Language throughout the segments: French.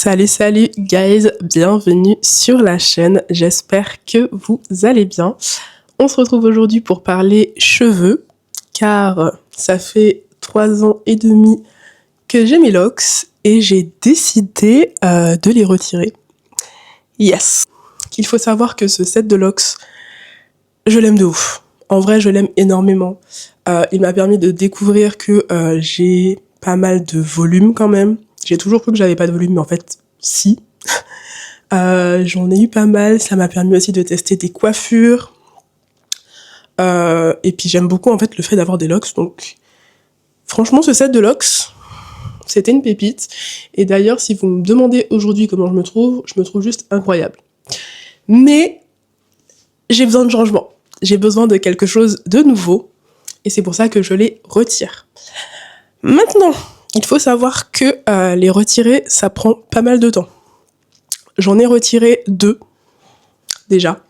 Salut guys, bienvenue sur la chaîne, j'espère que vous allez bien. On se retrouve aujourd'hui pour parler cheveux, car ça fait 3 ans et demi que j'ai mes locks et j'ai décidé de les retirer. Yes. Il faut savoir que ce set de locks, je l'aime de ouf. En vrai, je l'aime énormément. Il m'a permis de découvrir que j'ai pas mal de volume quand même. J'ai toujours cru que j'avais pas de volume, mais en fait, si. J'en ai eu pas mal. Ça m'a permis aussi de tester des coiffures. Et puis j'aime beaucoup en fait le fait d'avoir des locks. Donc, franchement, ce set de locks, c'était une pépite. Et d'ailleurs, si vous me demandez aujourd'hui comment je me trouve juste incroyable. Mais j'ai besoin de changement. J'ai besoin de quelque chose de nouveau. Et c'est pour ça que je les retire. Maintenant, il faut savoir que les retirer, ça prend pas mal de temps. J'en ai retiré 2, déjà.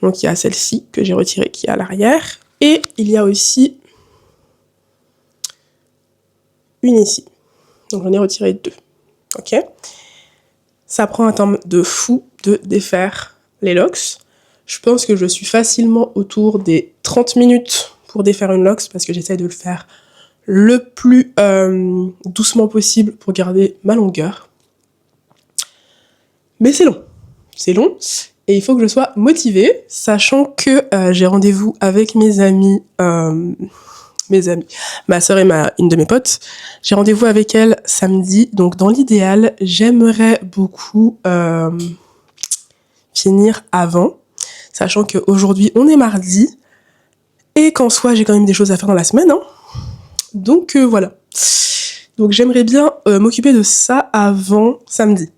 Donc il y a celle-ci que j'ai retirée qui est à l'arrière. Et il y a aussi une ici. Donc j'en ai retiré 2. Ok ? Ça prend un temps de fou de défaire les locks. Je pense que je suis facilement autour des 30 minutes pour défaire une locks parce que j'essaie de le faire le plus doucement possible pour garder ma longueur. Mais c'est long, et il faut que je sois motivée, sachant que j'ai rendez-vous avec mes amis, ma sœur et une de mes potes, j'ai rendez-vous avec elle samedi, donc dans l'idéal, j'aimerais beaucoup finir avant, sachant qu'aujourd'hui on est mardi, et qu'en soi j'ai quand même des choses à faire dans la semaine, hein. Donc voilà. Donc j'aimerais bien m'occuper de ça avant samedi.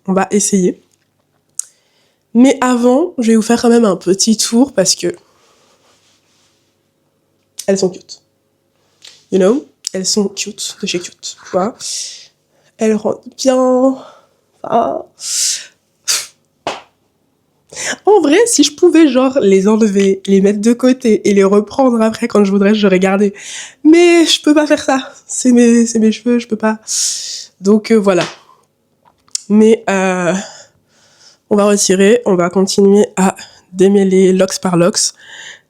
On va essayer. Mais avant, je vais vous faire quand même un petit tour parce que elles sont cute. You know? Elles sont cute, de chez cute, tu vois? Elles rendent bien. Ah. En vrai, si je pouvais genre les enlever, les mettre de côté et les reprendre après quand je voudrais, j'aurais gardé. Mais je peux pas faire ça. C'est mes cheveux, je peux pas. Donc voilà. Mais on va retirer, on va continuer à démêler locks par locks.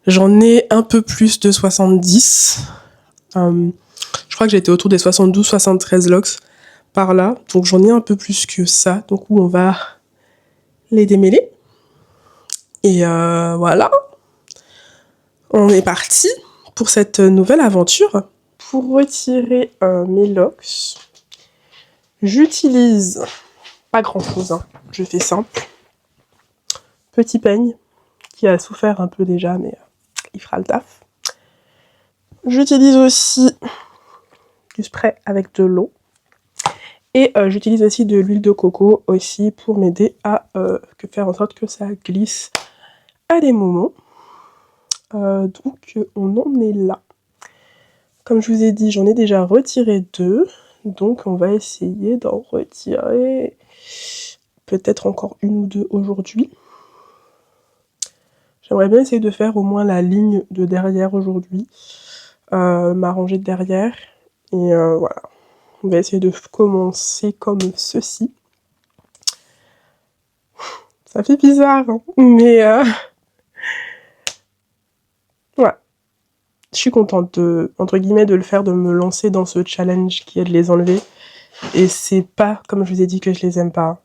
J'en ai un peu plus de 70. Je crois que j'étais autour des 72-73 locks par là. Donc j'en ai un peu plus que ça. Donc on va les démêler. Et voilà. On est parti pour cette nouvelle aventure. Pour retirer mes locks, j'utilise pas grand chose, hein. Je fais simple. Petit peigne qui a souffert un peu déjà, mais il fera le taf. J'utilise aussi du spray avec de l'eau. Et j'utilise aussi de l'huile de coco aussi pour m'aider à faire en sorte que ça glisse à des moments. Donc on en est là. Comme je vous ai dit, j'en ai déjà retiré 2. Donc on va essayer d'en retirer peut-être encore 1 ou 2 aujourd'hui. J'aimerais bien essayer de faire au moins la ligne de derrière aujourd'hui. Ma rangée de derrière. Et voilà. On va essayer de commencer comme ceci. Ça fait bizarre, hein, mais ouais. Je suis contente entre guillemets, de le faire, de me lancer dans ce challenge qui est de les enlever. Et c'est pas, comme je vous ai dit, que je les aime pas.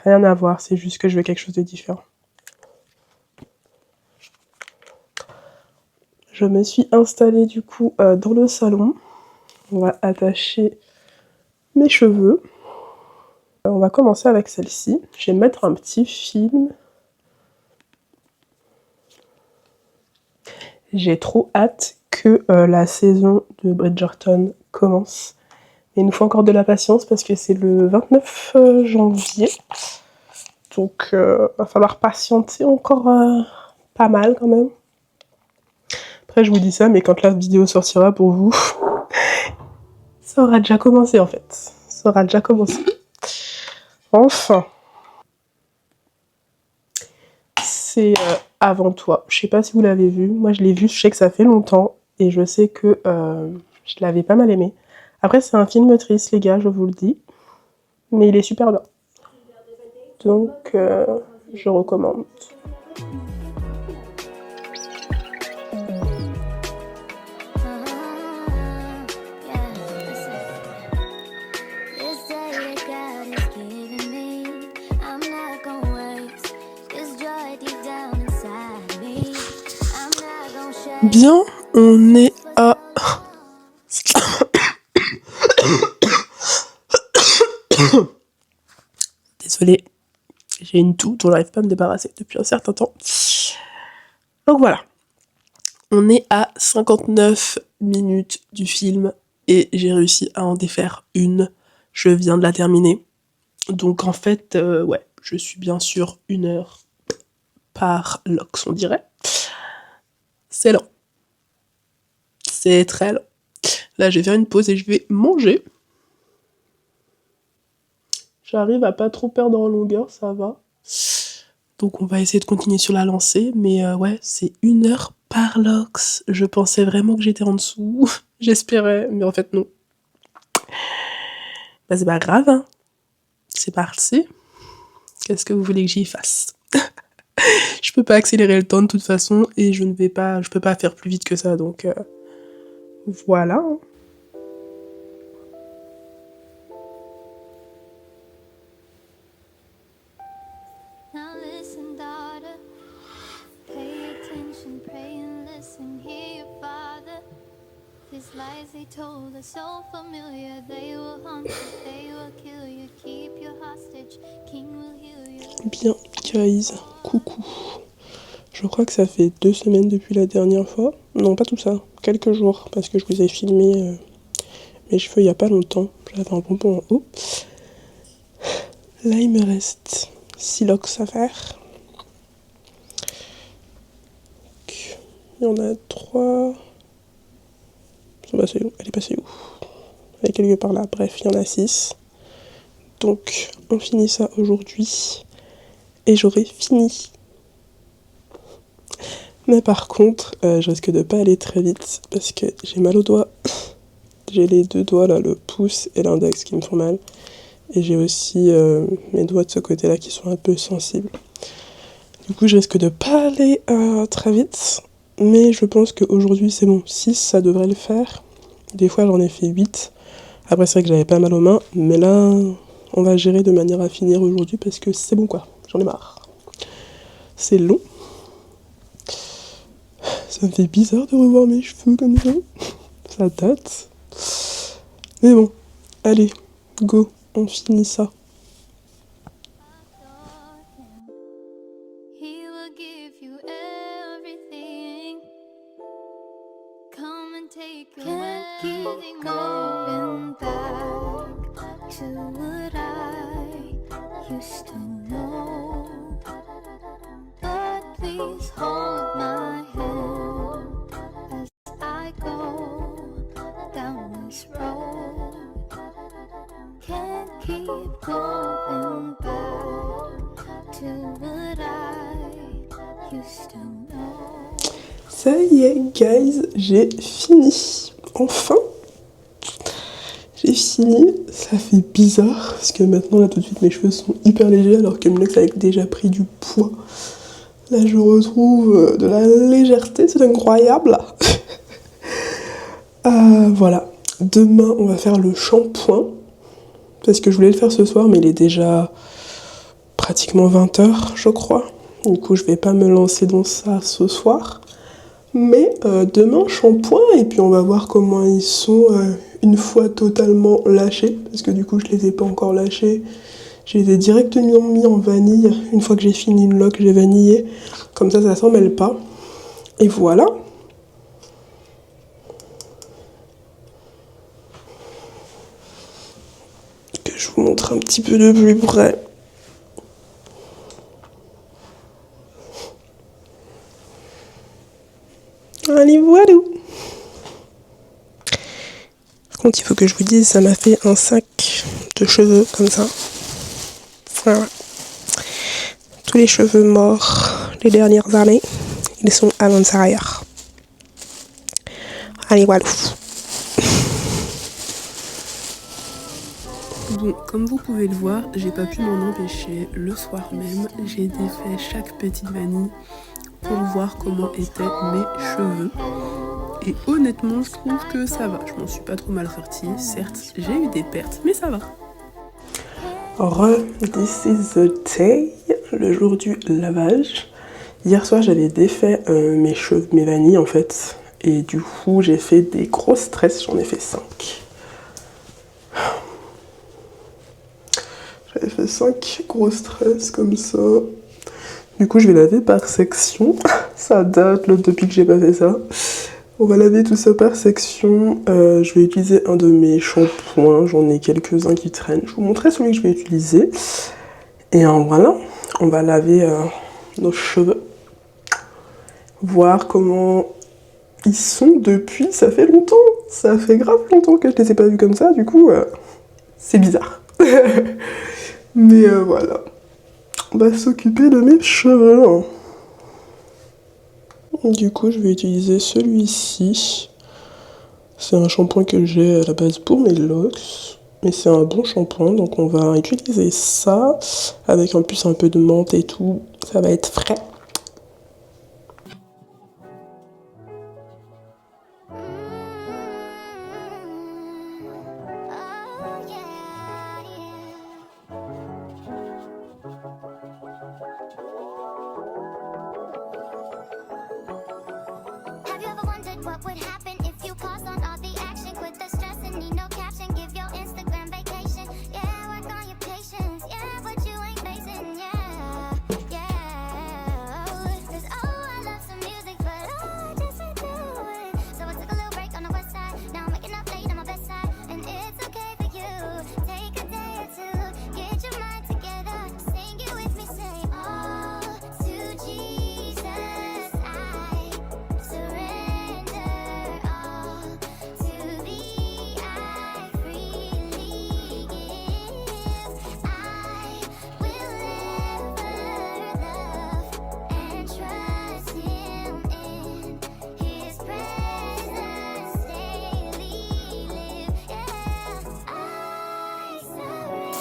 Rien à voir, c'est juste que je veux quelque chose de différent. Je me suis installée du coup dans le salon. On va attacher mes cheveux. On va commencer avec celle-ci. Je vais mettre un petit film. J'ai trop hâte que la saison de Bridgerton commence. Mais il nous faut encore de la patience parce que c'est le 29 janvier. Donc va falloir patienter encore pas mal quand même. Après je vous dis ça, mais quand la vidéo sortira pour vous, ça aura déjà commencé en fait. Ça aura déjà commencé. Enfin. C'est Avant toi. Je sais pas si vous l'avez vu. Moi je l'ai vu, je sais que ça fait longtemps. Et je sais que je l'avais pas mal aimé. Après c'est un film triste les gars, je vous le dis. Mais il est super bien. Donc, je recommande. Bien, on est à... Désolée, j'ai une toux dont j'arrive pas à me débarrasser depuis un certain temps. Donc voilà, on est à 59 minutes du film et j'ai réussi à en défaire une. Je viens de la terminer. Donc en fait, ouais, je suis bien sûr 1 heure par Lox, on dirait. C'est lent. C'est très lent. Là, je vais faire une pause et je vais manger. J'arrive à pas trop perdre en longueur, ça va. Donc on va essayer de continuer sur la lancée, mais ouais, c'est 1 heure par Lox. Je pensais vraiment que j'étais en dessous. J'espérais, mais en fait non. Bah c'est pas grave, hein. C'est parti. Qu'est-ce que vous voulez que j'y fasse? Je peux pas accélérer le temps de toute façon et je peux pas faire plus vite que ça, donc voilà. Now listen, daughter, pay attention, pray and listen, hear your father. These lies they told are so familiar, they will haunt you, they will kill you, keep you hostage, king will heal you. Bien, guys, coucou. Je crois que ça fait 2 semaines depuis la dernière fois. Non, pas tout ça, quelques jours, parce que je vous ai filmé mes cheveux il y a pas longtemps. J'avais un pompon en haut. Là, il me reste 6 locks à faire. Il y en a 3. Elle est passée où? Elle est quelque part là. Bref, il y en a 6. Donc, on finit ça aujourd'hui. Et j'aurai fini. Mais par contre, je risque de pas aller très vite parce que j'ai mal aux doigts. J'ai les 2 doigts là, le pouce et l'index qui me font mal. Et j'ai aussi mes doigts de ce côté-là qui sont un peu sensibles. Du coup, je risque de pas aller très vite. Mais je pense qu'aujourd'hui, c'est bon. 6, ça devrait le faire. Des fois, j'en ai fait 8. Après, c'est vrai que j'avais pas mal aux mains. Mais là, on va gérer de manière à finir aujourd'hui parce que c'est bon quoi. J'en ai marre. C'est long. Ça me fait bizarre de revoir mes cheveux comme ça. Ça date. Mais bon, allez, go, on finit ça. He will give you everything. Come and take your can't keep going back to what I used to know. But please hold my hand as I go down this road. Can't keep going back to what I used to know. Ça y est, guys, j'ai fini. Enfin, j'ai fini. Ça fait bizarre parce que maintenant, là, tout de suite, mes cheveux sont hyper légers alors que Minox avait déjà pris du poids. Là, je retrouve de la légèreté, c'est incroyable. Voilà. Demain, on va faire le shampoing. Parce que je voulais le faire ce soir, mais il est déjà pratiquement 20h, je crois. Du coup, je vais pas me lancer dans ça ce soir. Mais demain, shampoing, et puis on va voir comment ils sont une fois totalement lâchés. Parce que du coup, je les ai pas encore lâchés. Je les ai directement mis en vanille. Une fois que j'ai fini une loque, j'ai vanillé. Comme ça s'en mêle pas. Et voilà. Que je vous montre un petit peu de plus près. Allez, voilà. Par contre, il faut que je vous dise, ça m'a fait un sac de cheveux comme ça. Voilà. Tous les cheveux morts les dernières années, ils sont à l'intérieur. Allez, voilà. Bon, comme vous pouvez le voir, j'ai pas pu m'en empêcher. Le soir même, j'ai défait chaque petite vanille pour voir comment étaient mes cheveux. Et honnêtement, je trouve que ça va. Je m'en suis pas trop mal sortie. Certes, j'ai eu des pertes, mais ça va. This is the day, le jour du lavage. Hier soir, j'avais défait mes cheveux, mes vanilles en fait. Et du coup, j'ai fait des grosses tresses, j'en ai fait 5. J'avais fait 5 grosses tresses comme ça. Du coup, je vais laver par section. Ça date là, depuis que j'ai pas fait ça. On va laver tout ça par section. Je vais utiliser un de mes shampoings. J'en ai quelques-uns qui traînent. Je vous montrerai celui que je vais utiliser. Et voilà, on va laver nos cheveux. Voir comment ils sont depuis. Ça fait longtemps. Ça fait grave longtemps que je les ai pas vus comme ça. Du coup, c'est bizarre. Mais voilà. On va s'occuper de mes cheveux. Du coup, je vais utiliser celui-ci. C'est un shampoing que j'ai à la base pour mes locks. Mais c'est un bon shampoing, donc on va utiliser ça. Avec en plus un peu de menthe et tout. Ça va être frais. Have you ever wondered what would happen if you paused on all the action? Quit the stress and need no caption. Give your Instagram vacation. Yeah, work on your patience. Yeah, but you ain't facing. Yeah, yeah. 'Cause I love some music, but I just ain't do it. So I took a little break on the west side. Now I'm waking up late on my best side, and it's okay for you. Take a day or two, get your mind together. Sing it with me, say all to Jesus. Surrender all to thee, I freely give. I will ever love and trust him in his presence daily live. Yeah, I surrender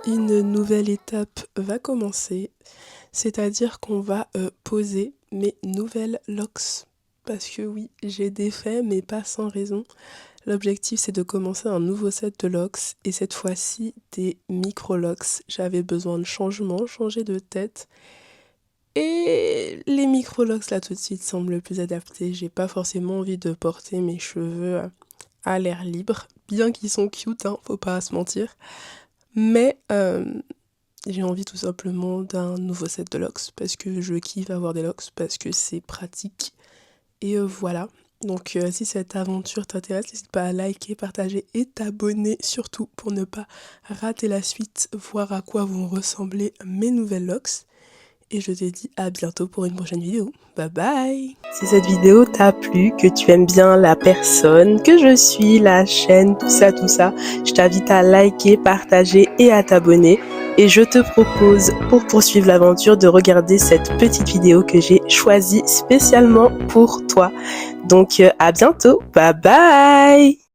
Une nouvelle étape va commencer, c'est-à-dire qu'on va poser mes nouvelles locks. Parce que oui, j'ai défait, mais pas sans raison. L'objectif, c'est de commencer un nouveau set de locks, et cette fois-ci, des micro-locks. J'avais besoin de changement, changer de tête. Et les micro-locks, là, tout de suite, semblent le plus adaptés. J'ai pas forcément envie de porter mes cheveux à l'air libre, bien qu'ils sont cute, hein, faut pas se mentir. Mais j'ai envie tout simplement d'un nouveau set de locks parce que je kiffe avoir des locks, parce que c'est pratique. Et voilà. Donc si cette aventure t'intéresse, n'hésite pas à liker, partager et t'abonner, surtout pour ne pas rater la suite, voir à quoi vont ressembler mes nouvelles locks. Et je te dis à bientôt pour une prochaine vidéo. Bye bye! Si cette vidéo t'a plu, que tu aimes bien la personne que je suis, la chaîne, tout ça, je t'invite à liker, partager et à t'abonner. Et je te propose, pour poursuivre l'aventure, de regarder cette petite vidéo que j'ai choisie spécialement pour toi. Donc à bientôt! Bye bye!